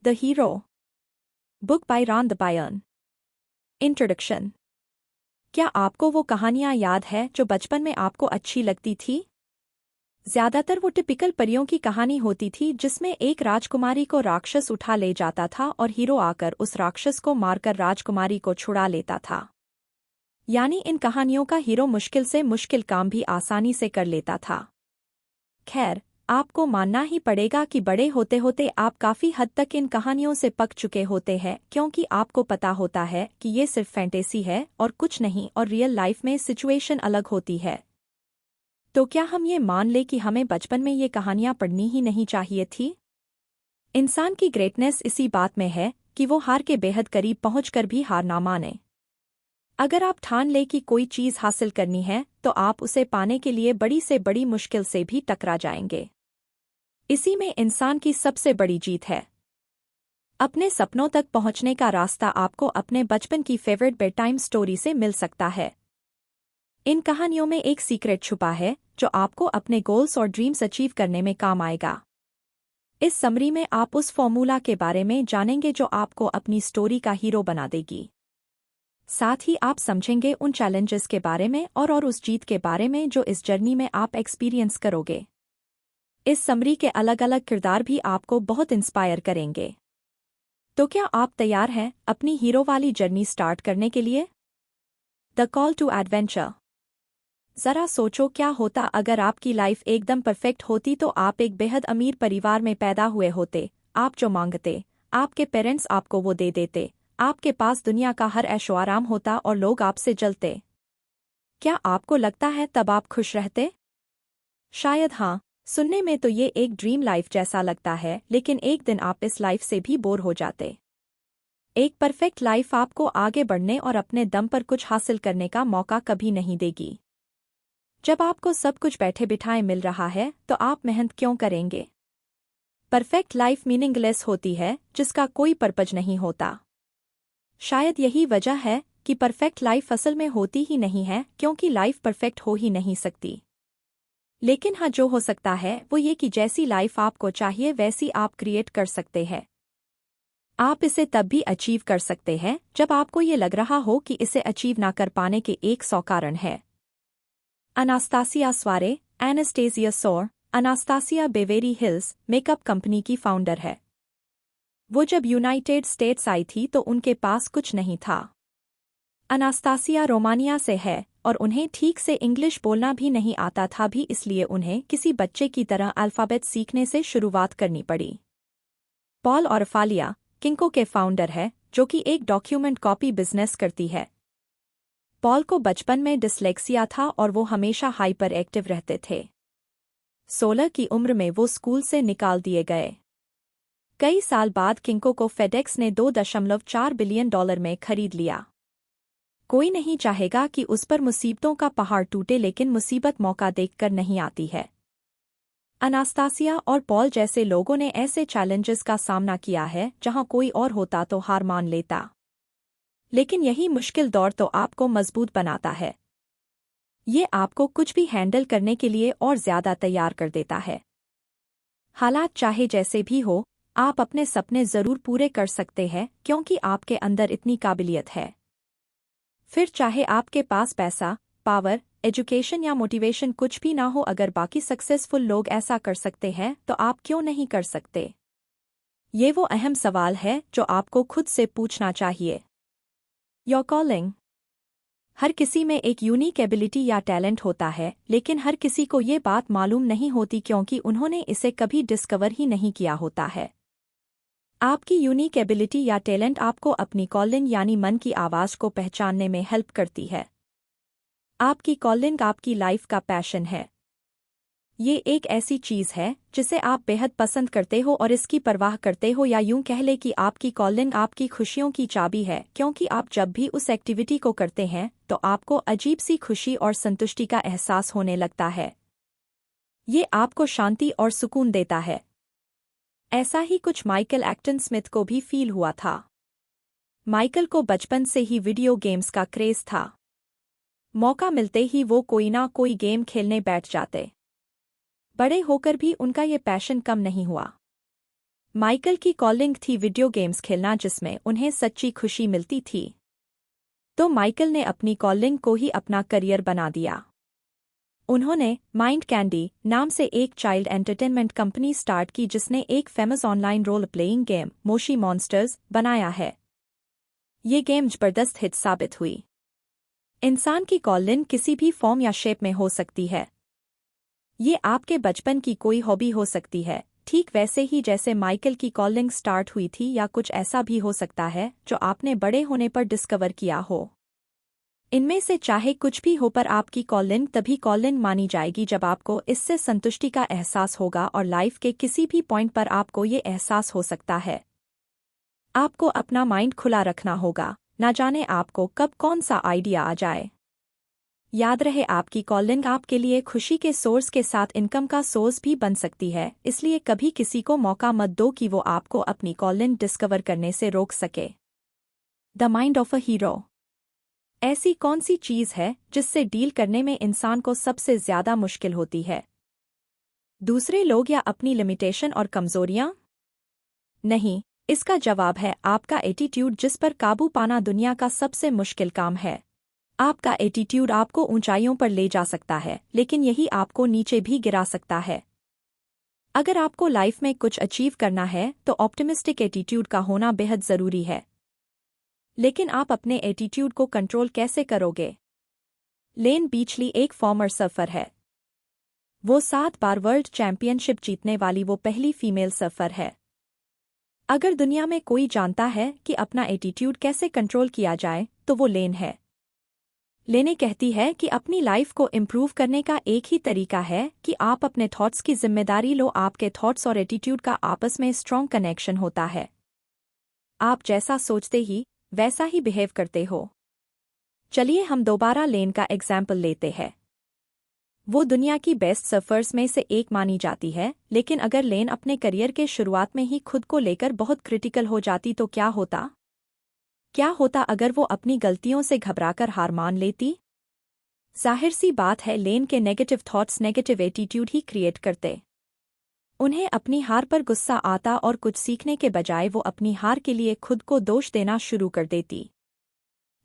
The hero, book by Ron the Bayern. Introduction. क्या आपको वो कहानियाँ याद है जो बचपन में आपको अच्छी लगती थी? ज्यादातर वो टिपिकल परियों की कहानी होती थी जिसमें एक राजकुमारी को राक्षस उठा ले जाता था और हीरो आकर उस राक्षस को मारकर राजकुमारी को छुड़ा लेता था। यानी इन कहानियों का हीरो मुश्किल से मुश्किल काम भी आसानी से कर लेता था। खैर, आपको मानना ही पड़ेगा कि बड़े होते होते आप काफी हद तक इन कहानियों से पक चुके होते हैं, क्योंकि आपको पता होता है कि ये सिर्फ फैंटेसी है और कुछ नहीं, और रियल लाइफ में सिचुएशन अलग होती है। तो क्या हम ये मान ले कि हमें बचपन में ये कहानियां पढ़नी ही नहीं चाहिए थी? इंसान की ग्रेटनेस इसी बात में है कि वो हार के बेहद करीब पहुंचकर भी हार ना माने। अगर आप ठान ले कि कोई चीज हासिल करनी है तो आप उसे पाने के लिए बड़ी से बड़ी मुश्किल से भी टकरा जाएंगे। इसी में इंसान की सबसे बड़ी जीत है। अपने सपनों तक पहुंचने का रास्ता आपको अपने बचपन की फेवरेट बेड टाइम स्टोरी से मिल सकता है। इन कहानियों में एक सीक्रेट छुपा है जो आपको अपने गोल्स और ड्रीम्स अचीव करने में काम आएगा। इस समरी में आप उस फॉर्मूला के बारे में जानेंगे जो आपको अपनी स्टोरी का हीरो बना देगी। साथ ही आप समझेंगे उन चैलेंजेस के बारे में और उस जीत के बारे में जो इस जर्नी में आप एक्सपीरियंस करोगे। इस समरी के अलग अलग किरदार भी आपको बहुत इंस्पायर करेंगे। तो क्या आप तैयार हैं अपनी हीरो वाली जर्नी स्टार्ट करने के लिए? The call to adventure. जरा सोचो, क्या होता अगर आपकी लाइफ एकदम परफेक्ट होती? तो आप एक बेहद अमीर परिवार में पैदा हुए होते, आप जो मांगते आपके पेरेंट्स आपको वो दे देते, आपके पास दुनिया का हर ऐशो आराम होता और लोग आपसे जलते। क्या आपको लगता है तब आप खुश रहते? शायद हाँ। सुनने में तो ये एक ड्रीम लाइफ जैसा लगता है, लेकिन एक दिन आप इस लाइफ से भी बोर हो जाते। एक परफेक्ट लाइफ आपको आगे बढ़ने और अपने दम पर कुछ हासिल करने का मौका कभी नहीं देगी। जब आपको सब कुछ बैठे बिठाए मिल रहा है तो आप मेहनत क्यों करेंगे? परफेक्ट लाइफ मीनिंगलेस होती है जिसका कोई पर्पज नहीं होता। शायद यही वजह है कि परफेक्ट लाइफ असल में होती ही नहीं है, क्योंकि लाइफ परफेक्ट हो ही नहीं सकती। लेकिन हाँ, जो हो सकता है वो ये कि जैसी लाइफ आपको चाहिए वैसी आप क्रिएट कर सकते हैं। आप इसे तब भी अचीव कर सकते हैं जब आपको ये लग रहा हो कि इसे अचीव ना कर पाने के 100 कारण है। अनास्तासिया स्वारे, एनास्टेसिया सोर, अनास्तासिया बेवेरी हिल्स मेकअप कंपनी की फाउंडर है। वो जब यूनाइटेड स्टेट्स आई थी तो उनके पास कुछ नहीं था। अनास्तासिया रोमानिया से है और उन्हें ठीक से इंग्लिश बोलना भी नहीं आता था, भी इसलिए उन्हें किसी बच्चे की तरह अल्फ़ाबेट सीखने से शुरुआत करनी पड़ी। पॉल और फालिया किंको के फाउंडर है, जो कि एक डॉक्यूमेंट कॉपी बिजनेस करती है। पॉल को बचपन में डिसलेक्सिया था और वो हमेशा हाइपर एक्टिव रहते थे। 16 की उम्र में वो स्कूल से निकाल दिए गए। कई साल बाद किंको को फेडेक्स ने $2.4 बिलियन में खरीद लिया। कोई नहीं चाहेगा कि उस पर मुसीबतों का पहाड़ टूटे, लेकिन मुसीबत मौका देखकर नहीं आती है। अनास्तासिया और पॉल जैसे लोगों ने ऐसे चैलेंजेस का सामना किया है जहां कोई और होता तो हार मान लेता। लेकिन यही मुश्किल दौर तो आपको मजबूत बनाता है। ये आपको कुछ भी हैंडल करने के लिए और ज्यादा तैयार कर देता है। हालात चाहे जैसे भी हो, आप अपने सपने जरूर पूरे कर सकते हैं, क्योंकि आपके अंदर इतनी काबिलियत है। फिर चाहे आपके पास पैसा, पावर, एजुकेशन या मोटिवेशन कुछ भी ना हो, अगर बाकी सक्सेसफुल लोग ऐसा कर सकते हैं तो आप क्यों नहीं कर सकते? ये वो अहम सवाल है जो आपको खुद से पूछना चाहिए। Your calling. हर किसी में एक यूनिक एबिलिटी या टैलेंट होता है, लेकिन हर किसी को ये बात मालूम नहीं होती क्योंकि उन्होंने इसे कभी डिस्कवर ही नहीं किया होता है। आपकी यूनिक एबिलिटी या टैलेंट आपको अपनी कॉलिंग यानी मन की आवाज़ को पहचानने में हेल्प करती है। आपकी कॉलिंग आपकी लाइफ का पैशन है। ये एक ऐसी चीज़ है जिसे आप बेहद पसंद करते हो और इसकी परवाह करते हो, या यूं कह ले कि आपकी कॉलिंग आपकी खुशियों की चाबी है, क्योंकि आप जब भी उस एक्टिविटी को करते हैं तो आपको अजीब सी खुशी और संतुष्टि का एहसास होने लगता है। ये आपको शांति और सुकून देता है। ऐसा ही कुछ माइकल एक्टन स्मिथ को भी फील हुआ था। माइकल को बचपन से ही वीडियो गेम्स का क्रेज था। मौका मिलते ही वो कोई ना कोई गेम खेलने बैठ जाते। बड़े होकर भी उनका ये पैशन कम नहीं हुआ। माइकल की कॉलिंग थी वीडियो गेम्स खेलना जिसमें उन्हें सच्ची खुशी मिलती थी। तो माइकल ने अपनी कॉलिंग को ही अपना करियर बना दिया। उन्होंने माइंड कैंडी नाम से एक चाइल्ड एंटरटेनमेंट कंपनी स्टार्ट की जिसने एक famous online role playing game Moshi Monsters बनाया है। ये गेम जबरदस्त हिट साबित हुई। इंसान की कॉलिंग किसी भी फॉर्म या शेप में हो सकती है। ये आपके बचपन की कोई हॉबी हो सकती है, ठीक वैसे ही जैसे माइकल की कॉलिंग स्टार्ट हुई थी, या कुछ ऐसा भी हो सकता है जो आपने बड़े होने पर डिस्कवर किया हो। इनमें से चाहे कुछ भी हो, पर आपकी कॉलिंग तभी कॉलिंग मानी जाएगी जब आपको इससे संतुष्टि का एहसास होगा, और लाइफ के किसी भी पॉइंट पर आपको ये एहसास हो सकता है। आपको अपना माइंड खुला रखना होगा, ना जाने आपको कब कौन सा आइडिया आ जाए। याद रहे, आपकी कॉलिंग आपके लिए खुशी के सोर्स के साथ इनकम का सोर्स भी बन सकती है, इसलिए कभी किसी को मौका मत दो कि वो आपको अपनी कॉलिंग डिस्कवर करने से रोक सके। The mind of a hero. ऐसी कौन सी चीज है जिससे डील करने में इंसान को सबसे ज्यादा मुश्किल होती है? दूसरे लोग या अपनी लिमिटेशन और कमजोरियां? नहीं, इसका जवाब है आपका एटीट्यूड, जिस पर काबू पाना दुनिया का सबसे मुश्किल काम है। आपका एटीट्यूड आपको ऊंचाइयों पर ले जा सकता है, लेकिन यही आपको नीचे भी गिरा सकता है। अगर आपको लाइफ में कुछ अचीव करना है तो ऑप्टिमिस्टिक एटीट्यूड का होना बेहद जरूरी है। लेकिन आप अपने एटीट्यूड को कंट्रोल कैसे करोगे? लेन बीचली एक फॉर्मर सर्फर है। वो 7 बार वर्ल्ड चैंपियनशिप जीतने वाली वो पहली फीमेल सर्फर है। अगर दुनिया में कोई जानता है कि अपना एटीट्यूड कैसे कंट्रोल किया जाए तो वो लेन है। लेने कहती है कि अपनी लाइफ को इम्प्रूव करने का एक ही तरीका है कि आप अपने थॉट्स की जिम्मेदारी लो। आपके थॉट्स और एटीट्यूड का आपस में स्ट्रॉन्ग कनेक्शन होता है। आप जैसा सोचते ही वैसा ही बिहेव करते हो। चलिए हम दोबारा लेन का एग्जाम्पल लेते हैं। वो दुनिया की बेस्ट सर्फर्स में से एक मानी जाती है, लेकिन अगर लेन अपने करियर के शुरुआत में ही खुद को लेकर बहुत क्रिटिकल हो जाती तो क्या होता? क्या होता अगर वो अपनी गलतियों से घबराकर हार मान लेती? जाहिर सी बात है, लेन के नेगेटिव थॉट्स नेगेटिव एटीट्यूड ही क्रिएट करते। उन्हें अपनी हार पर गुस्सा आता और कुछ सीखने के बजाय वो अपनी हार के लिए खुद को दोष देना शुरू कर देती।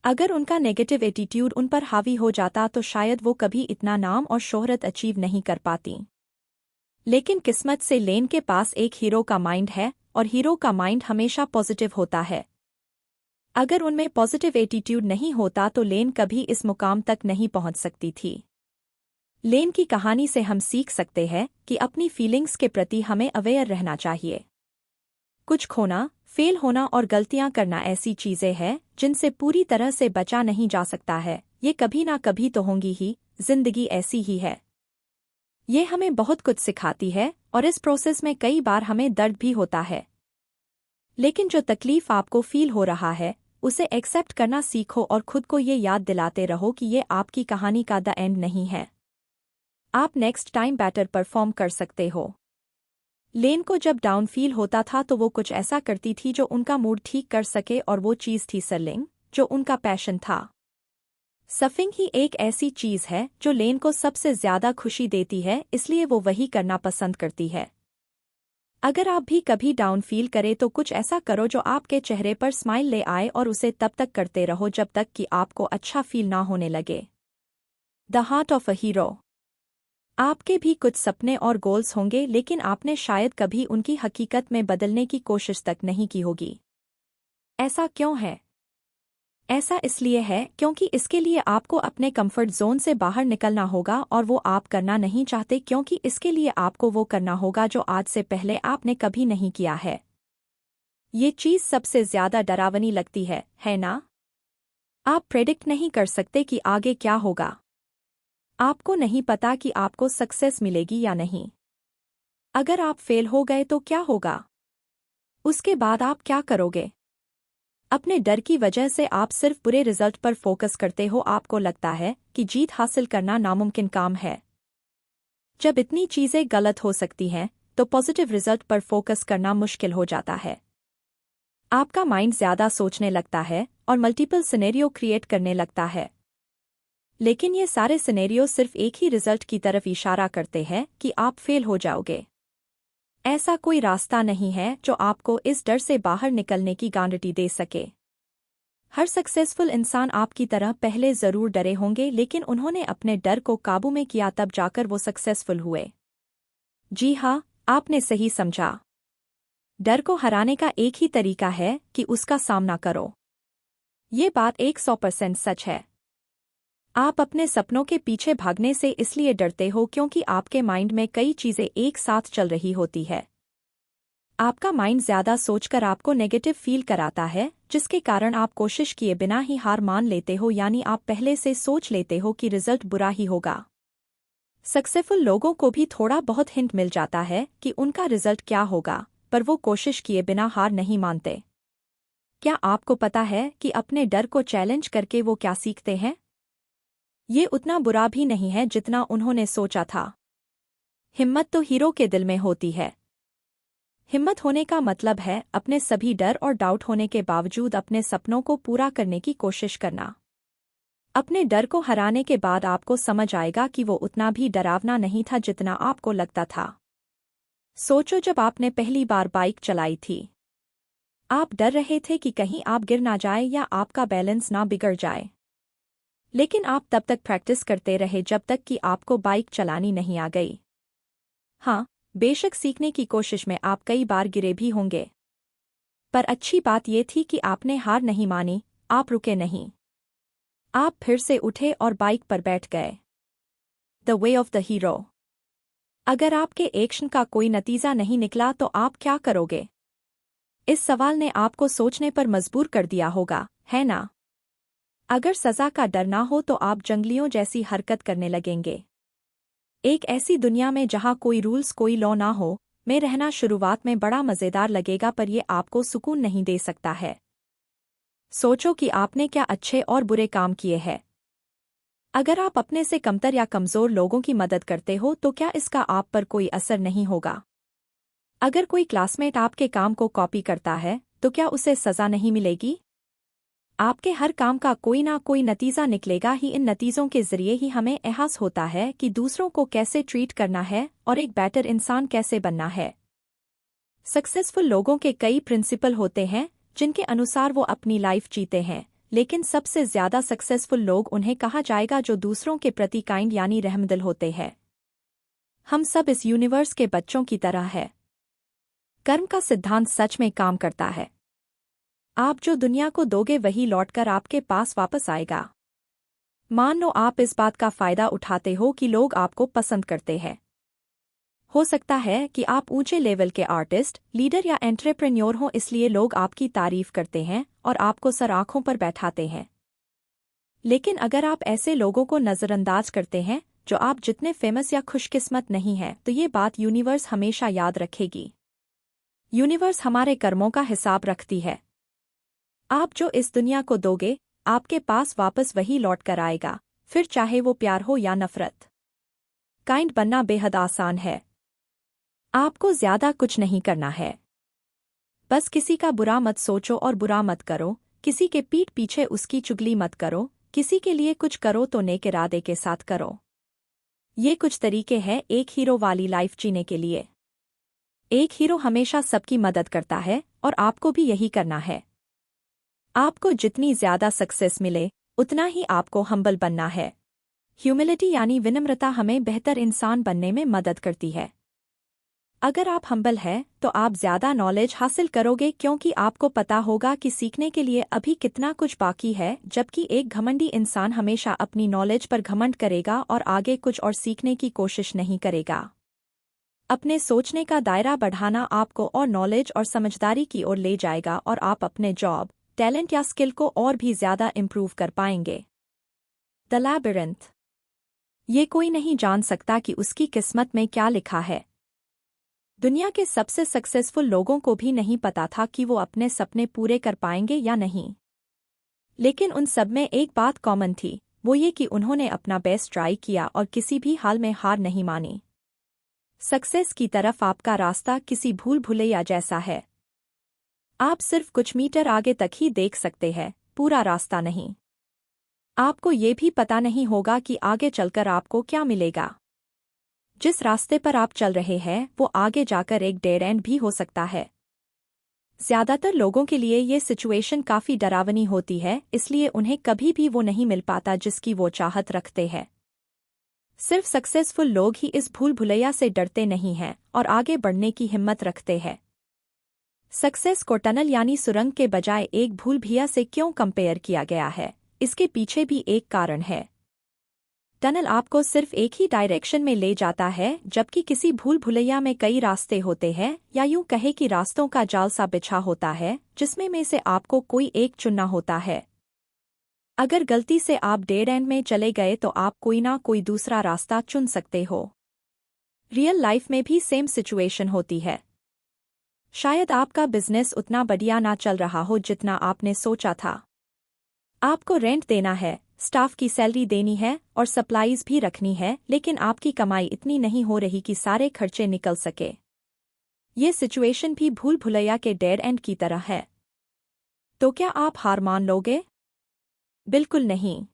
अगर उनका नेगेटिव एटीट्यूड उन पर हावी हो जाता तो शायद वो कभी इतना नाम और शोहरत अचीव नहीं कर पाती। लेकिन किस्मत से लेन के पास एक हीरो का माइंड है, और हीरो का माइंड हमेशा पॉजिटिव होता है। अगर उनमें पॉजिटिव एटीट्यूड नहीं होता तो लेन कभी इस मुकाम तक नहीं पहुंच सकती थी। लेन की कहानी से हम सीख सकते हैं कि अपनी फीलिंग्स के प्रति हमें अवेयर रहना चाहिए। कुछ खोना, फेल होना और गलतियां करना ऐसी चीजें हैं जिनसे पूरी तरह से बचा नहीं जा सकता है। ये कभी ना कभी तो होंगी ही, जिंदगी ऐसी ही है। ये हमें बहुत कुछ सिखाती है, और इस प्रोसेस में कई बार हमें दर्द भी होता है। लेकिन जो तकलीफ आपको फील हो रहा है उसे एक्सेप्ट करना सीखो, और खुद को ये याद दिलाते रहो कि ये आपकी कहानी का द एंड नहीं है। आप नेक्स्ट टाइम बेटर परफॉर्म कर सकते हो। लेन को जब डाउन फील होता था तो वो कुछ ऐसा करती थी जो उनका मूड ठीक कर सके, और वो चीज़ थी सर्फिंग, जो उनका पैशन था। सर्फिंग ही एक ऐसी चीज़ है जो लेन को सबसे ज्यादा खुशी देती है, इसलिए वो वही करना पसंद करती है। अगर आप भी कभी डाउन फील करें तो कुछ ऐसा करो जो आपके चेहरे पर स्माइल ले आए, और उसे तब तक करते रहो जब तक कि आपको अच्छा फील ना होने लगे। The heart of a hero. आपके भी कुछ सपने और गोल्स होंगे, लेकिन आपने शायद कभी उनकी हकीकत में बदलने की कोशिश तक नहीं की होगी। ऐसा क्यों है? ऐसा इसलिए है क्योंकि इसके लिए आपको अपने कंफर्ट जोन से बाहर निकलना होगा, और वो आप करना नहीं चाहते क्योंकि इसके लिए आपको वो करना होगा जो आज से पहले आपने कभी नहीं किया है। ये चीज़ सबसे ज्यादा डरावनी लगती है ना? आप प्रेडिक्ट नहीं कर सकते कि आगे क्या होगा। आपको नहीं पता कि आपको सक्सेस मिलेगी या नहीं। अगर आप फेल हो गए तो क्या होगा? उसके बाद आप क्या करोगे? अपने डर की वजह से आप सिर्फ बुरे रिजल्ट पर फोकस करते हो। आपको लगता है कि जीत हासिल करना नामुमकिन काम है। जब इतनी चीजें गलत हो सकती हैं तो पॉजिटिव रिजल्ट पर फोकस करना मुश्किल हो जाता है। आपका माइंड ज्यादा सोचने लगता है और मल्टीपल सिनेरियो क्रिएट करने लगता है। लेकिन ये सारे सिनेरियो सिर्फ एक ही रिजल्ट की तरफ इशारा करते हैं कि आप फेल हो जाओगे। ऐसा कोई रास्ता नहीं है जो आपको इस डर से बाहर निकलने की गारंटी दे सके। हर सक्सेसफुल इंसान आपकी तरह पहले जरूर डरे होंगे, लेकिन उन्होंने अपने डर को काबू में किया, तब जाकर वो सक्सेसफुल हुए। जी हाँ, आपने सही समझा। डर को हराने का एक ही तरीका है कि उसका सामना करो। ये बात 100% सच है। आप अपने सपनों के पीछे भागने से इसलिए डरते हो क्योंकि आपके माइंड में कई चीजें एक साथ चल रही होती है। आपका माइंड ज्यादा सोचकर आपको नेगेटिव फील कराता है, जिसके कारण आप कोशिश किए बिना ही हार मान लेते हो, यानी आप पहले से सोच लेते हो कि रिजल्ट बुरा ही होगा। सक्सेसफुल लोगों को भी थोड़ा बहुत हिंट मिल जाता है कि उनका रिजल्ट क्या होगा, पर वो कोशिश किए बिना हार नहीं मानते। क्या आपको पता है कि अपने डर को चैलेंज करके वो क्या सीखते हैं? ये उतना बुरा भी नहीं है जितना उन्होंने सोचा था। हिम्मत तो हीरो के दिल में होती है। हिम्मत होने का मतलब है अपने सभी डर और डाउट होने के बावजूद अपने सपनों को पूरा करने की कोशिश करना। अपने डर को हराने के बाद आपको समझ आएगा कि वो उतना भी डरावना नहीं था जितना आपको लगता था। सोचो, जब आपने पहली बार बाइक चलाई थी, आप डर रहे थे कि कहीं आप गिर ना जाए या आपका बैलेंस ना बिगड़ जाए। लेकिन आप तब तक प्रैक्टिस करते रहे जब तक कि आपको बाइक चलानी नहीं आ गई। हाँ, बेशक सीखने की कोशिश में आप कई बार गिरे भी होंगे, पर अच्छी बात ये थी कि आपने हार नहीं मानी, आप रुके नहीं। आप फिर से उठे और बाइक पर बैठ गए। The way of the hero. अगर आपके एक्शन का कोई नतीजा नहीं निकला तो आप क्या करोगे? इस सवाल ने आपको सोचने पर मजबूर कर दिया होगा, है ना? अगर सजा का डर ना हो तो आप जंगलियों जैसी हरकत करने लगेंगे। एक ऐसी दुनिया में जहां कोई रूल्स, कोई लॉ ना हो, में रहना शुरुआत में बड़ा मजेदार लगेगा, पर ये आपको सुकून नहीं दे सकता है। सोचो कि आपने क्या अच्छे और बुरे काम किए हैं। अगर आप अपने से कमतर या कमजोर लोगों की मदद करते हो तो क्या इसका आप पर कोई असर नहीं होगा? अगर कोई क्लासमेट आपके काम को कॉपी करता है तो क्या उसे सजा नहीं मिलेगी? आपके हर काम का कोई ना कोई नतीजा निकलेगा ही। इन नतीजों के जरिए ही हमें एहसास होता है कि दूसरों को कैसे ट्रीट करना है और एक बेटर इंसान कैसे बनना है। सक्सेसफुल लोगों के कई प्रिंसिपल होते हैं जिनके अनुसार वो अपनी लाइफ जीते हैं, लेकिन सबसे ज्यादा सक्सेसफुल लोग उन्हें कहा जाएगा जो दूसरों के प्रति काइंड यानी रहमदिल होते हैं। हम सब इस यूनिवर्स के बच्चों की तरह है। कर्म का सिद्धांत सच में काम करता है। आप जो दुनिया को दोगे वही लौटकर आपके पास वापस आएगा। मान लो आप इस बात का फायदा उठाते हो कि लोग आपको पसंद करते हैं। हो सकता है कि आप ऊंचे लेवल के आर्टिस्ट, लीडर या एंटरप्रेन्योर हो, इसलिए लोग आपकी तारीफ करते हैं और आपको सर आंखों पर बैठाते हैं। लेकिन अगर आप ऐसे लोगों को नजरअंदाज करते हैं जो आप जितने फेमस या खुशकिस्मत नहीं हैं, तो ये बात यूनिवर्स हमेशा याद रखेगी। यूनिवर्स हमारे कर्मों का हिसाब रखती है। आप जो इस दुनिया को दोगे, आपके पास वापस वही लौट कर आएगा, फिर चाहे वो प्यार हो या नफरत। काइंड बनना बेहद आसान है। आपको ज्यादा कुछ नहीं करना है। बस किसी का बुरा मत सोचो और बुरा मत करो, किसी के पीठ पीछे उसकी चुगली मत करो, किसी के लिए कुछ करो तो नेक इरादे के साथ करो। ये कुछ तरीके हैं एक हीरो वाली लाइफ जीने के लिए। एक हीरो हमेशा सबकी मदद करता है और आपको भी यही करना है। आपको जितनी ज्यादा सक्सेस मिले उतना ही आपको हम्बल बनना है। ह्यूमिलिटी यानी विनम्रता हमें बेहतर इंसान बनने में मदद करती है। अगर आप हम्बल हैं तो आप ज्यादा नॉलेज हासिल करोगे, क्योंकि आपको पता होगा कि सीखने के लिए अभी कितना कुछ बाकी है, जबकि एक घमंडी इंसान हमेशा अपनी नॉलेज पर घमंड करेगा और आगे कुछ और सीखने की कोशिश नहीं करेगा। अपने सोचने का दायरा बढ़ाना आपको और नॉलेज और समझदारी की ओर ले जाएगा और आप अपने जॉब, टैलेंट या स्किल को और भी ज्यादा इम्प्रूव कर पाएंगे। The labyrinth. ये कोई नहीं जान सकता कि उसकी किस्मत में क्या लिखा है। दुनिया के सबसे सक्सेसफुल लोगों को भी नहीं पता था कि वो अपने सपने पूरे कर पाएंगे या नहीं। लेकिन उन सब में एक बात कॉमन थी, वो ये कि उन्होंने अपना बेस्ट ट्राई किया और किसी भी हाल में हार नहीं मानी। सक्सेस की तरफ आपका रास्ता किसी भूल भुलैया जैसा है। आप सिर्फ कुछ मीटर आगे तक ही देख सकते हैं, पूरा रास्ता नहीं। आपको ये भी पता नहीं होगा कि आगे चलकर आपको क्या मिलेगा। जिस रास्ते पर आप चल रहे हैं वो आगे जाकर एक डेड एंड भी हो सकता है। ज्यादातर लोगों के लिए ये सिचुएशन काफी डरावनी होती है, इसलिए उन्हें कभी भी वो नहीं मिल पाता जिसकी वो चाहत रखते हैं। सिर्फ सक्सेसफुल लोग ही इस भूल भुलैया से डरते नहीं हैं और आगे बढ़ने की हिम्मत रखते हैं। सक्सेस को टनल यानी सुरंग के बजाय एक भूल भुलैया से क्यों कंपेयर किया गया है, इसके पीछे भी एक कारण है। टनल आपको सिर्फ एक ही डायरेक्शन में ले जाता है, जबकि किसी भूल भुलैया में कई रास्ते होते हैं, या यूं कहे कि रास्तों का जाल सा बिछा होता है जिसमें में से आपको कोई एक चुनना होता है। अगर गलती से आप डेड एंड में चले गए तो आप कोई ना कोई दूसरा रास्ता चुन सकते हो। रियल लाइफ में भी सेम सिचुएशन होती है। शायद आपका बिजनेस उतना बढ़िया ना चल रहा हो जितना आपने सोचा था। आपको रेंट देना है, स्टाफ की सैलरी देनी है और सप्लाईज भी रखनी है, लेकिन आपकी कमाई इतनी नहीं हो रही कि सारे खर्चे निकल सके। ये सिचुएशन भी भूल भुलैया के डेड एंड की तरह है। तो क्या आप हार मान लोगे? बिल्कुल नहीं।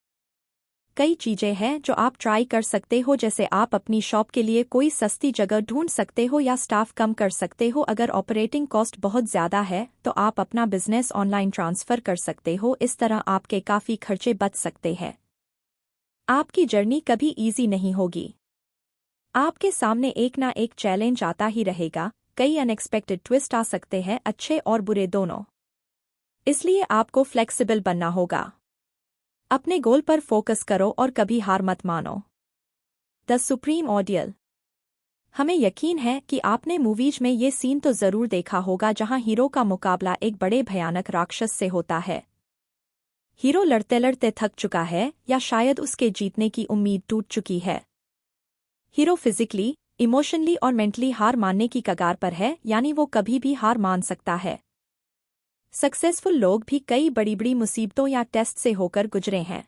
कई चीजें हैं जो आप ट्राई कर सकते हो, जैसे आप अपनी शॉप के लिए कोई सस्ती जगह ढूंढ सकते हो या स्टाफ कम कर सकते हो। अगर ऑपरेटिंग कॉस्ट बहुत ज्यादा है तो आप अपना बिजनेस ऑनलाइन ट्रांसफर कर सकते हो। इस तरह आपके काफी खर्चे बच सकते हैं। आपकी जर्नी कभी इजी नहीं होगी। आपके सामने एक ना एक चैलेंज आता ही रहेगा। कई अनएक्सपेक्टेड ट्विस्ट आ सकते हैं, अच्छे और बुरे दोनों। इसलिए आपको फ्लेक्सिबल बनना होगा। अपने गोल पर फोकस करो और कभी हार मत मानो। The supreme ordeal. हमें यकीन है कि आपने मूवीज में ये सीन तो जरूर देखा होगा जहां हीरो का मुकाबला एक बड़े भयानक राक्षस से होता है। हीरो लड़ते लड़ते थक चुका है या शायद उसके जीतने की उम्मीद टूट चुकी है। हीरो फिजिकली, इमोशनली और मेंटली हार मानने की कगार पर है, यानी वो कभी भी हार मान सकता है। सक्सेसफुल लोग भी कई बड़ी बड़ी मुसीबतों या टेस्ट से होकर गुजरे हैं।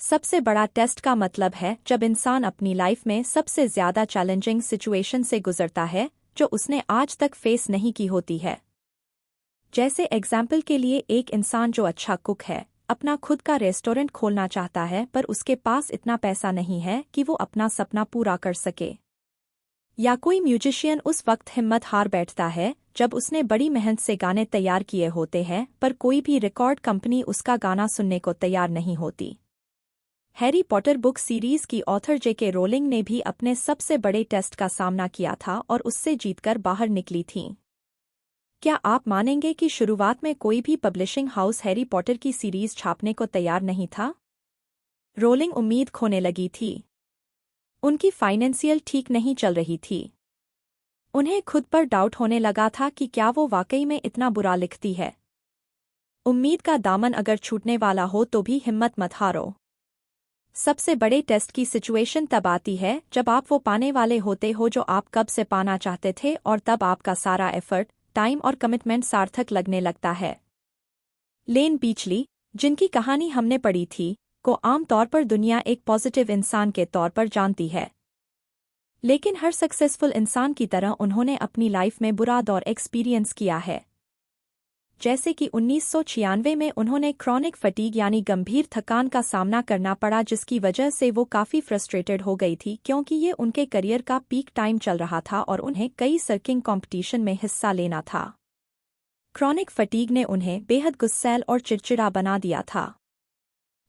सबसे बड़ा टेस्ट का मतलब है जब इंसान अपनी लाइफ में सबसे ज्यादा चैलेंजिंग सिचुएशन से गुजरता है जो उसने आज तक फेस नहीं की होती है। जैसे एग्जाम्पल के लिए एक इंसान जो अच्छा कुक है, अपना खुद का रेस्टोरेंट खोलना चाहता है, पर उसके पास इतना पैसा नहीं है कि वो अपना सपना पूरा कर सके। या कोई म्यूजिशियन उस वक्त हिम्मत हार बैठता है जब उसने बड़ी मेहनत से गाने तैयार किए होते हैं, पर कोई भी रिकॉर्ड कंपनी उसका गाना सुनने को तैयार नहीं होती। हैरी पॉटर बुक सीरीज की ऑथर जेके रोलिंग ने भी अपने सबसे बड़े टेस्ट का सामना किया था और उससे जीतकर बाहर निकली थीं। क्या आप मानेंगे कि शुरुआत में कोई भी पब्लिशिंग हाउस हैरी पॉटर की सीरीज छापने को तैयार नहीं था? रोलिंग उम्मीद खोने लगी थी। उनकी फाइनेंशियल ठीक नहीं चल रही थी। उन्हें खुद पर डाउट होने लगा था कि क्या वो वाकई में इतना बुरा लिखती है। उम्मीद का दामन अगर छूटने वाला हो तो भी हिम्मत मत हारो। सबसे बड़े टेस्ट की सिचुएशन तब आती है जब आप वो पाने वाले होते हो जो आप कब से पाना चाहते थे, और तब आपका सारा एफर्ट, टाइम और कमिटमेंट सार्थक लगने लगता है। लेन बीचली, जिनकी कहानी हमने पढ़ी थी, को आमतौर पर दुनिया एक पॉजिटिव इंसान के तौर पर जानती है। लेकिन हर सक्सेसफुल इंसान की तरह उन्होंने अपनी लाइफ में बुरा दौर एक्सपीरियंस किया है। जैसे कि 1996 में उन्होंने क्रॉनिक फटीग यानी गंभीर थकान का सामना करना पड़ा, जिसकी वजह से वो काफ़ी फ्रस्ट्रेटेड हो गई थी क्योंकि ये उनके करियर का पीक टाइम चल रहा था और उन्हें कई सर्किंग कॉम्पिटिशन में हिस्सा लेना था। क्रॉनिक फटीग ने उन्हें बेहद गुस्सैल और चिड़चिड़ा बना दिया था।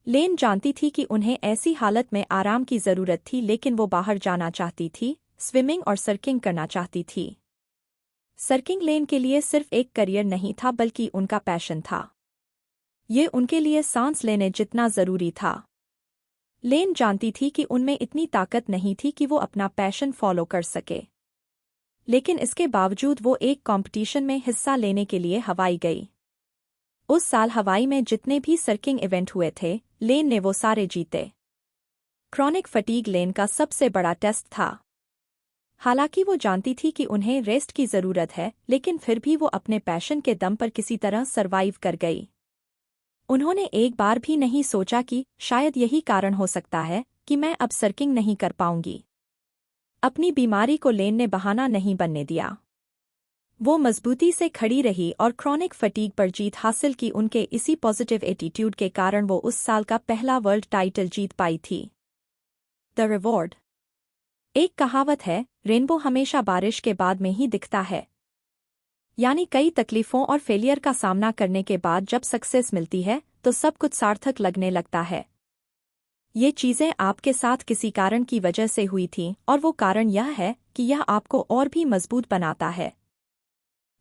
लेन जानती थी कि उन्हें ऐसी हालत में आराम की ज़रूरत थी, लेकिन वो बाहर जाना चाहती थी, स्विमिंग और सर्किंग करना चाहती थी। सर्किंग लेन के लिए सिर्फ एक करियर नहीं था बल्कि उनका पैशन था। ये उनके लिए सांस लेने जितना ज़रूरी था। लेन जानती थी कि उनमें इतनी ताकत नहीं थी कि वो अपना पैशन फॉलो कर सके। लेकिन इसके बावजूद वो एक कॉम्पिटिशन में हिस्सा लेने के लिए हवाई गई। उस साल हवाई में जितने भी सर्किंग इवेंट हुए थे, लेन ने वो सारे जीते। क्रॉनिक फटीग लेन का सबसे बड़ा टेस्ट था। हालांकि वो जानती थी कि उन्हें रेस्ट की ज़रूरत है, लेकिन फिर भी वो अपने पैशन के दम पर किसी तरह सरवाइव कर गई। उन्होंने एक बार भी नहीं सोचा कि शायद यही कारण हो सकता है कि मैं अब सर्किंग नहीं कर पाऊंगी। अपनी बीमारी को लेन ने बहाना नहीं बनने दिया। वो मजबूती से खड़ी रही और क्रॉनिक फटीग पर जीत हासिल की। उनके इसी पॉजिटिव एटीट्यूड के कारण वो उस साल का पहला वर्ल्ड टाइटल जीत पाई थी। The reward. एक कहावत है, रेनबो हमेशा बारिश के बाद में ही दिखता है। यानी कई तकलीफों और फेलियर का सामना करने के बाद जब सक्सेस मिलती है तो सब कुछ सार्थक लगने लगता है। ये चीजें आपके साथ किसी कारण की वजह से हुई थीं और वो कारण यह है कि यह आपको और भी मजबूत बनाता है।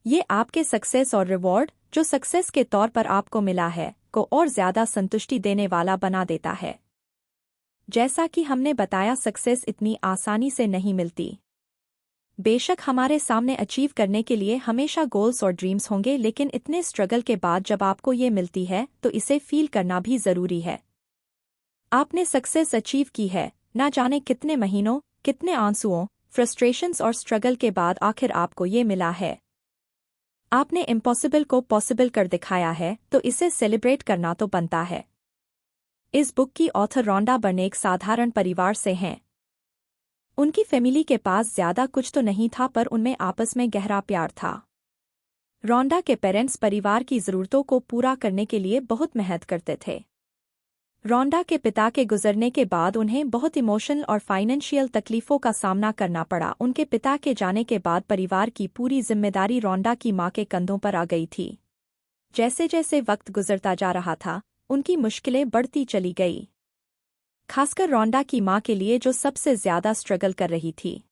ये आपके सक्सेस और रिवॉर्ड जो सक्सेस के तौर पर आपको मिला है को और ज्यादा संतुष्टि देने वाला बना देता है। जैसा कि हमने बताया, सक्सेस इतनी आसानी से नहीं मिलती। बेशक हमारे सामने अचीव करने के लिए हमेशा गोल्स और ड्रीम्स होंगे, लेकिन इतने स्ट्रगल के बाद जब आपको ये मिलती है तो इसे फील करना भी जरूरी है। आपने सक्सेस अचीव की है, ना जाने कितने महीनों, कितने आंसुओं, फ्रस्ट्रेशंस और स्ट्रगल के बाद आखिर आपको ये मिला है। आपने इम्पॉसिबल को पॉसिबल कर दिखाया है, तो इसे सेलिब्रेट करना तो बनता है। इस बुक की ऑथर रोंडा बर्न एक साधारण परिवार से हैं। उनकी फैमिली के पास ज्यादा कुछ तो नहीं था, पर उनमें आपस में गहरा प्यार था। रोंडा के पेरेंट्स परिवार की जरूरतों को पूरा करने के लिए बहुत मेहनत करते थे। रोंडा के पिता के गुजरने के बाद उन्हें बहुत इमोशनल और फाइनेंशियल तकलीफों का सामना करना पड़ा। उनके पिता के जाने के बाद परिवार की पूरी जिम्मेदारी रोंडा की मां के कंधों पर आ गई थी। जैसे जैसे वक्त गुजरता जा रहा था, उनकी मुश्किलें बढ़ती चली गई, खासकर रोंडा की मां के लिए जो सबसे ज्यादा स्ट्रगल कर रही थी।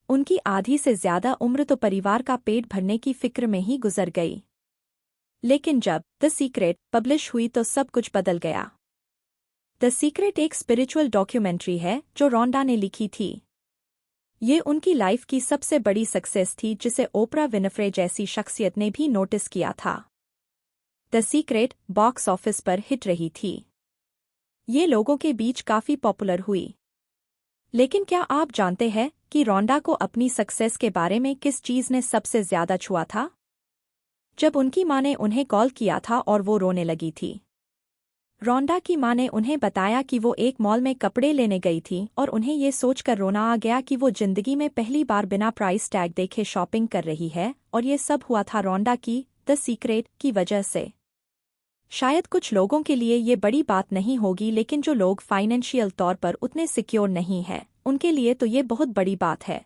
उनकी आधी से ज्यादा उम्र तो परिवार का पेट भरने की फिक्र में ही गुजर गई। लेकिन जब द सीक्रेट पब्लिश हुई तो सब कुछ बदल गया। द सीक्रेट एक स्पिरिचुअल डॉक्यूमेंट्री है जो रोंडा ने लिखी थी। ये उनकी लाइफ की सबसे बड़ी सक्सेस थी, जिसे ओपरा विनफ्रे जैसी शख्सियत ने भी नोटिस किया था। द सीक्रेट बॉक्स ऑफिस पर हिट रही थी। ये लोगों के बीच काफी पॉपुलर हुई। लेकिन क्या आप जानते हैं कि रोंडा को अपनी सक्सेस के बारे में किस चीज ने सबसे ज्यादा छुआ था? जब उनकी मां ने उन्हें कॉल किया था और वो रोने लगी थी। रोंडा की मां ने उन्हें बताया कि वो एक मॉल में कपड़े लेने गई थी और उन्हें ये सोचकर रोना आ गया कि वो जिंदगी में पहली बार बिना प्राइस टैग देखे शॉपिंग कर रही है, और ये सब हुआ था रोंडा की द सीक्रेट की वजह से। शायद कुछ लोगों के लिए ये बड़ी बात नहीं होगी, लेकिन जो लोग फाइनेंशियल तौर पर उतने सिक्योर नहीं हैं, उनके लिए तो ये बहुत बड़ी बात है।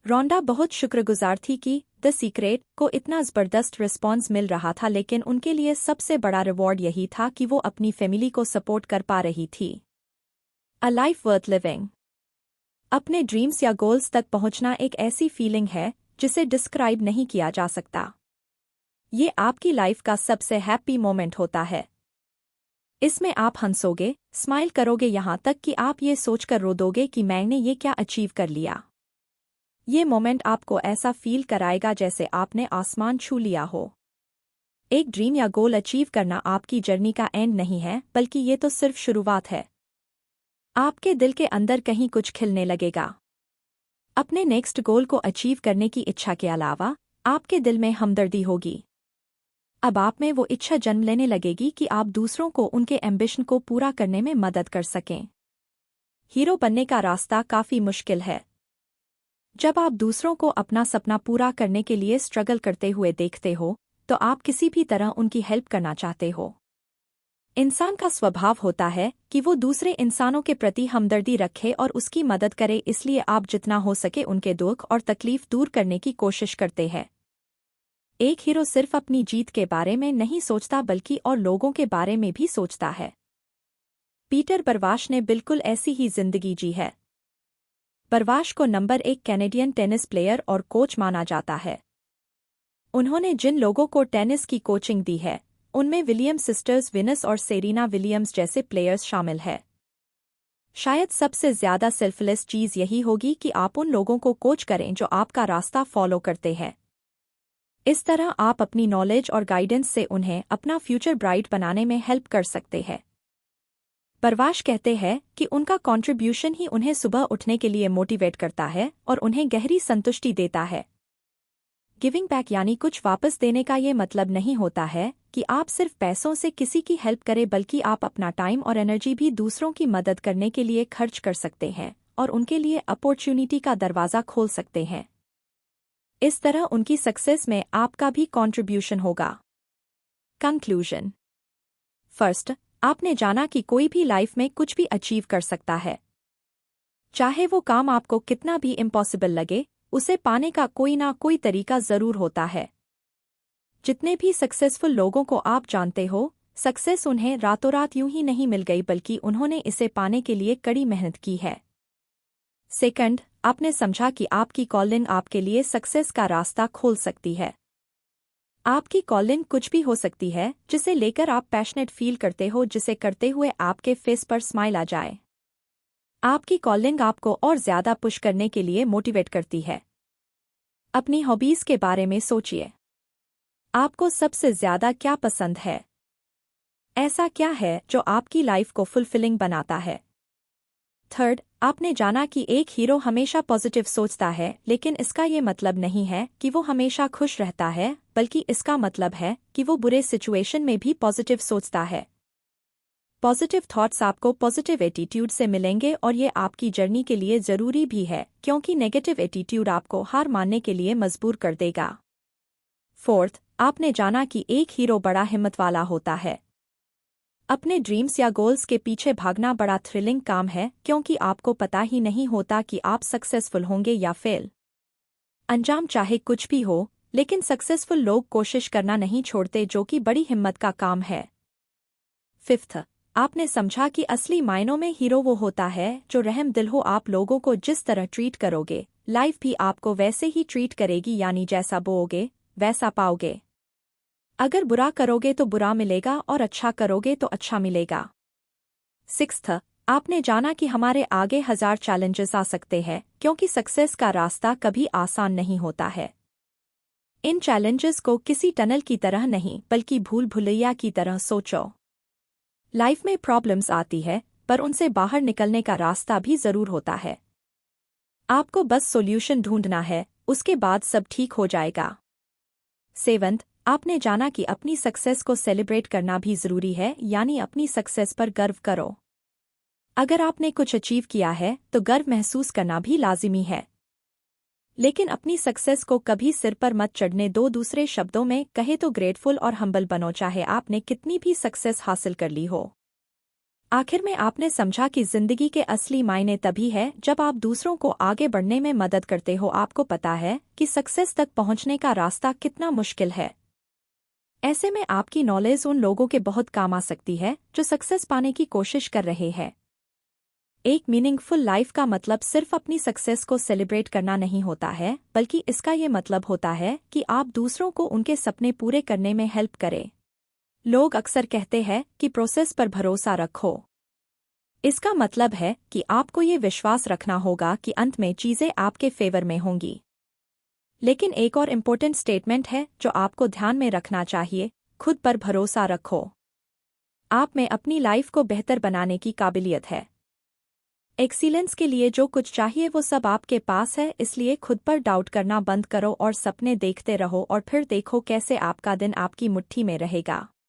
रोंडा बहुत शुक्रगुजार थी कि द सीक्रेट को इतना ज़बरदस्त रिस्पॉन्स मिल रहा था, लेकिन उनके लिए सबसे बड़ा रिवॉर्ड यही था कि वो अपनी फैमिली को सपोर्ट कर पा रही थी। A life worth living. अपने ड्रीम्स या गोल्स तक पहुंचना एक ऐसी फीलिंग है जिसे डिस्क्राइब नहीं किया जा सकता। ये आपकी लाइफ का सबसे हैप्पी मोमेंट होता है। इसमें आप हंसोगे, स्माइल करोगे, यहाँ तक कि आप ये सोचकर रो दोगे कि मैंने ये क्या अचीव कर लिया। ये मोमेंट आपको ऐसा फील कराएगा जैसे आपने आसमान छू लिया हो। एक ड्रीम या गोल अचीव करना आपकी जर्नी का एंड नहीं है, बल्कि ये तो सिर्फ शुरुआत है। आपके दिल के अंदर कहीं कुछ खिलने लगेगा। अपने नेक्स्ट गोल को अचीव करने की इच्छा के अलावा आपके दिल में हमदर्दी होगी। अब आप में वो इच्छा जन्म लेने लगेगी कि आप दूसरों को उनके एम्बिशन को पूरा करने में मदद कर सकें। हीरो बनने का रास्ता काफी मुश्किल है। जब आप दूसरों को अपना सपना पूरा करने के लिए स्ट्रगल करते हुए देखते हो, तो आप किसी भी तरह उनकी हेल्प करना चाहते हो। इंसान का स्वभाव होता है कि वो दूसरे इंसानों के प्रति हमदर्दी रखे और उसकी मदद करे, इसलिए आप जितना हो सके उनके दुख और तकलीफ दूर करने की कोशिश करते हैं। एक हीरो सिर्फ अपनी जीत के बारे में नहीं सोचता, बल्कि और लोगों के बारे में भी सोचता है। पीटर बरवाश ने बिल्कुल ऐसी ही जिंदगी जी है। बरवाश को नंबर 1 कैनेडियन टेनिस प्लेयर और कोच माना जाता है। उन्होंने जिन लोगों को टेनिस की कोचिंग दी है, उनमें विलियम्स सिस्टर्स विनस और सेरेना विलियम्स जैसे प्लेयर्स शामिल है। शायद सबसे ज्यादा सेल्फलेस चीज यही होगी कि आप उन लोगों को कोच करें जो आपका रास्ता फॉलो करते हैं। इस तरह आप अपनी नॉलेज और गाइडेंस से उन्हें अपना फ्यूचर ब्राइट बनाने में हेल्प कर सकते हैं। बरवाश कहते हैं कि उनका कंट्रीब्यूशन ही उन्हें सुबह उठने के लिए मोटिवेट करता है और उन्हें गहरी संतुष्टि देता है। गिविंग बैक यानी कुछ वापस देने का ये मतलब नहीं होता है कि आप सिर्फ पैसों से किसी की हेल्प करें, बल्कि आप अपना टाइम और एनर्जी भी दूसरों की मदद करने के लिए खर्च कर सकते हैं और उनके लिए अपॉर्चुनिटी का दरवाज़ा खोल सकते हैं। इस तरह उनकी सक्सेस में आपका भी कंट्रीब्यूशन होगा। कंक्लूजन। फर्स्ट, आपने जाना कि कोई भी लाइफ में कुछ भी अचीव कर सकता है। चाहे वो काम आपको कितना भी इम्पॉसिबल लगे, उसे पाने का कोई ना कोई तरीका जरूर होता है। जितने भी सक्सेसफुल लोगों को आप जानते हो, सक्सेस उन्हें रातों रात यूं ही नहीं मिल गई, बल्कि उन्होंने इसे पाने के लिए कड़ी मेहनत की है। सेकंड, आपने समझा कि आपकी कॉलिंग आपके लिए सक्सेस का रास्ता खोल सकती है। आपकी कॉलिंग कुछ भी हो सकती है जिसे लेकर आप पैशनेट फील करते हो, जिसे करते हुए आपके फेस पर स्माइल आ जाए। आपकी कॉलिंग आपको और ज्यादा पुश करने के लिए मोटिवेट करती है। अपनी हॉबीज के बारे में सोचिए। आपको सबसे ज्यादा क्या पसंद है? ऐसा क्या है जो आपकी लाइफ को फुलफिलिंग बनाता है? थर्ड, आपने जाना कि एक हीरो हमेशा पॉजिटिव सोचता है, लेकिन इसका ये मतलब नहीं है कि वो हमेशा खुश रहता है, बल्कि इसका मतलब है कि वो बुरे सिचुएशन में भी पॉजिटिव सोचता है। पॉजिटिव थॉट्स आपको पॉजिटिव एटीट्यूड से मिलेंगे और ये आपकी जर्नी के लिए जरूरी भी है, क्योंकि नेगेटिव एटीट्यूड आपको हार मानने के लिए मजबूर कर देगा। फोर्थ, आपने जाना कि एक हीरो बड़ा हिम्मत वाला होता है। अपने ड्रीम्स या गोल्स के पीछे भागना बड़ा थ्रिलिंग काम है, क्योंकि आपको पता ही नहीं होता कि आप सक्सेसफुल होंगे या फेल। अंजाम चाहे कुछ भी हो, लेकिन सक्सेसफुल लोग कोशिश करना नहीं छोड़ते, जो कि बड़ी हिम्मत का काम है। फिफ्थ, आपने समझा कि असली मायनों में हीरो वो होता है जो रहम दिल हो। आप लोगों को जिस तरह ट्रीट करोगे, लाइफ भी आपको वैसे ही ट्रीट करेगी, यानी जैसा बोओगे वैसा पाओगे। अगर बुरा करोगे तो बुरा मिलेगा और अच्छा करोगे तो अच्छा मिलेगा। सिक्स्थ, आपने जाना कि हमारे आगे 1000 चैलेंजेस आ सकते हैं, क्योंकि सक्सेस का रास्ता कभी आसान नहीं होता है। इन चैलेंजेस को किसी टनल की तरह नहीं, बल्कि भूल भुलैया की तरह सोचो। लाइफ में प्रॉब्लम्स आती है, पर उनसे बाहर निकलने का रास्ता भी जरूर होता है। आपको बस सॉल्यूशन ढूंढना है, उसके बाद सब ठीक हो जाएगा। सेवंथ, आपने जाना कि अपनी सक्सेस को सेलिब्रेट करना भी जरूरी है, यानी अपनी सक्सेस पर गर्व करो। अगर आपने कुछ अचीव किया है तो गर्व महसूस करना भी लाजिमी है, लेकिन अपनी सक्सेस को कभी सिर पर मत चढ़ने दो। दूसरे शब्दों में कहे तो ग्रेटफुल और हम्बल बनो, चाहे आपने कितनी भी सक्सेस हासिल कर ली हो। आखिर में आपने समझा कि जिंदगी के असली मायने तभी है जब आप दूसरों को आगे बढ़ने में मदद करते हो। आपको पता है कि सक्सेस तक पहुंचने का रास्ता कितना मुश्किल है। ऐसे में आपकी नॉलेज उन लोगों के बहुत काम आ सकती है जो सक्सेस पाने की कोशिश कर रहे हैं। एक मीनिंगफुल लाइफ का मतलब सिर्फ अपनी सक्सेस को सेलिब्रेट करना नहीं होता है, बल्कि इसका ये मतलब होता है कि आप दूसरों को उनके सपने पूरे करने में हेल्प करें। लोग अक्सर कहते हैं कि प्रोसेस पर भरोसा रखो। इसका मतलब है कि आपको ये विश्वास रखना होगा कि अंत में चीजें आपके फेवर में होंगी। लेकिन एक और इम्पोर्टेंट स्टेटमेंट है जो आपको ध्यान में रखना चाहिए, खुद पर भरोसा रखो। आप में अपनी लाइफ को बेहतर बनाने की काबिलियत है। एक्सीलेंस के लिए जो कुछ चाहिए वो सब आपके पास है, इसलिए खुद पर डाउट करना बंद करो और सपने देखते रहो, और फिर देखो कैसे आपका दिन आपकी मुट्ठी में रहेगा।